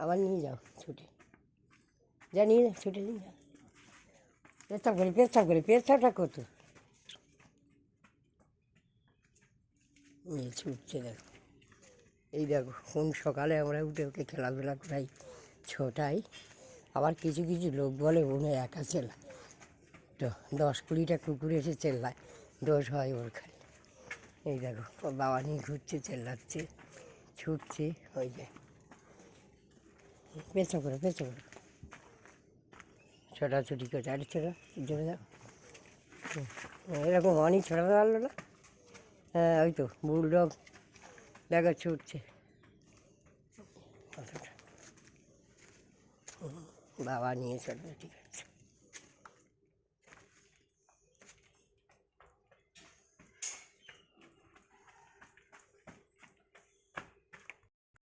আবার নিয়ে যাও ছুটে, যা নিয়ে যাও, ছুটে নিয়ে যাও। পেশাবটা করতো নিয়ে ছুটছে। দেখো এই দেখো, কোন সকালে আমরা উঠে ওকে খেলাধুলা করাই, ছোটাই। আবার কিছু কিছু লোক বলে মনে একা চেল্লায়, তো 10-20টা কুকুর এসে চেল্লায়, দোষ হয় ওর খালি। এই দেখো ওর বাবা নিয়ে ঘুরছে, চেল্লাচ্ছে, ছুটছে। ওই যে পেছা করো, ছোটাছুটি করছে। আরে ছোটা জোরে যাও, এরকম অনেক ছোটাতে পারলো না। হ্যাঁ ওই তো বুলডগ দেখো ছুটছে, বাবা নিয়ে ছোটাছুটি করছে।